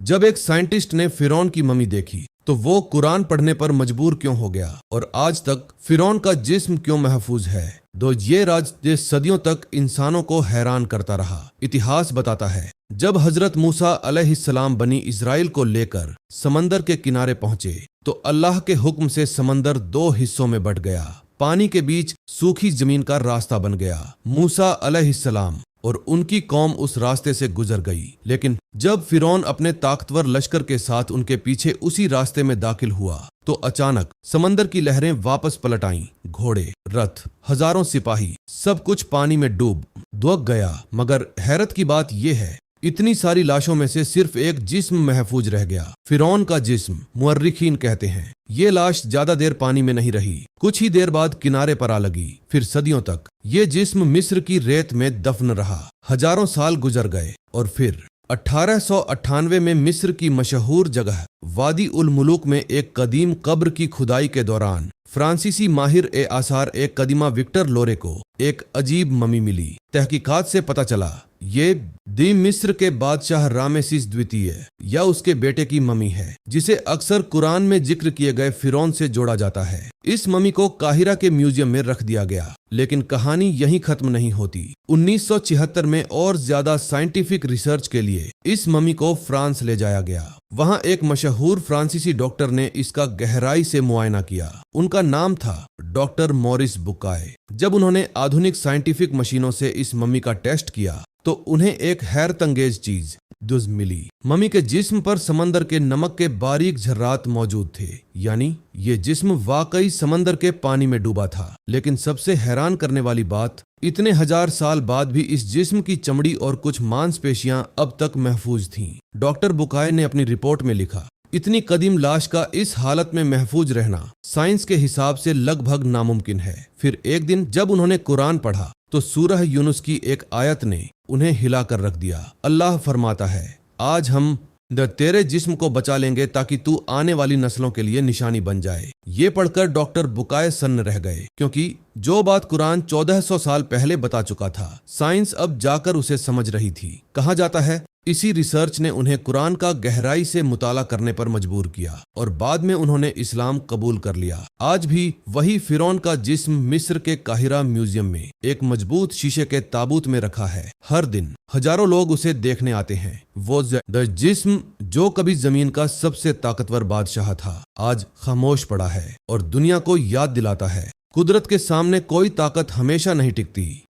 जब एक साइंटिस्ट ने फिरौन की मम्मी देखी तो वो कुरान पढ़ने पर मजबूर क्यों हो गया और आज तक फिरौन का जिस्म क्यों महफूज है। ये राज सदियों तक इंसानों को हैरान करता रहा। इतिहास बताता है जब हजरत मूसा अलैहिस्सलाम बनी इजराइल को लेकर समंदर के किनारे पहुंचे तो अल्लाह के हुक्म से समंदर दो हिस्सों में बंट गया। पानी के बीच सूखी जमीन का रास्ता बन गया। मूसा अलैहिस्सलाम और उनकी कौम उस रास्ते से गुजर गई, लेकिन जब फिरौन अपने ताकतवर लश्कर के साथ उनके पीछे उसी रास्ते में दाखिल हुआ तो अचानक समंदर की लहरें वापस पलट आईं। घोड़े, रथ, हजारों सिपाही, सब कुछ पानी में डूब धुक गया। मगर हैरत की बात यह है, इतनी सारी लाशों में से सिर्फ एक जिस्म महफूज रह गया, फिरौन का जिस्म। मुअर्रिखीन कहते हैं ये लाश ज्यादा देर पानी में नहीं रही, कुछ ही देर बाद किनारे पर आ लगी। फिर सदियों तक ये जिस्म मिस्र की रेत में दफन रहा। हजारों साल गुजर गए और फिर 1898 में मिस्र की मशहूर जगह वादी उल मुलूक में एक कदीम कब्र की खुदाई के दौरान फ्रांसीसी माहिर ए आसार एक कदीमा विक्टर लोरे को एक अजीब ममी मिली। तहकीकात से पता चला ये दी मिस्र के बादशाह रामेसिस द्वितीय या उसके बेटे की ममी है, जिसे अक्सर कुरान में जिक्र किए गए फिरौन से जोड़ा जाता है। इस ममी को काहिरा के म्यूजियम में रख दिया गया, लेकिन कहानी यहीं खत्म नहीं होती। 1976 में और ज्यादा साइंटिफिक रिसर्च के लिए इस ममी को फ्रांस ले जाया गया। वहां एक मशहूर फ्रांसीसी डॉक्टर ने इसका गहराई से मुआयना किया। उनका नाम था डॉक्टर मॉरिस बुकाय। जब उन्होंने आधुनिक साइंटिफिक मशीनों से इस ममी का टेस्ट किया तो उन्हें एक हैरतअंगेज चीज मिली। ममी के जिस्म पर समंदर के नमक के बारीक झर्रात मौजूद थे, यानी ये जिस्म वाकई समंदर के पानी में डूबा था। लेकिन सबसे हैरान करने वाली बात, इतने हजार साल बाद भी इस जिस्म की चमड़ी और कुछ मांसपेशियां अब तक महफूज थीं। डॉक्टर बुकाय ने अपनी रिपोर्ट में लिखा, इतनी कदीम लाश का इस हालत में महफूज रहना साइंस के हिसाब से लगभग नामुमकिन है। फिर एक दिन जब उन्होंने कुरान पढ़ा तो सूरह यूनुस की एक आयत ने उन्हें हिला कर रख दिया। अल्लाह फरमाता है, आज हम तेरे जिस्म को बचा लेंगे ताकि तू आने वाली नस्लों के लिए निशानी बन जाए। ये पढ़कर डॉक्टर बुकाय सन्न रह गए, क्योंकि जो बात कुरान 1400 साल पहले बता चुका था, साइंस अब जाकर उसे समझ रही थी। कहा जाता है इसी रिसर्च ने उन्हें कुरान का गहराई से मुताला करने पर मजबूर किया और बाद में उन्होंने इस्लाम कबूल कर लिया। आज भी वही फिरौन का जिस्म मिस्र के काहिरा म्यूजियम में एक मजबूत शीशे के ताबूत में रखा है। हर दिन हजारों लोग उसे देखने आते हैं। वो जिस्म जो कभी जमीन का सबसे ताकतवर बादशाह था, आज खामोश पड़ा है और दुनिया को याद दिलाता है, कुदरत के सामने कोई ताकत हमेशा नहीं टिकती।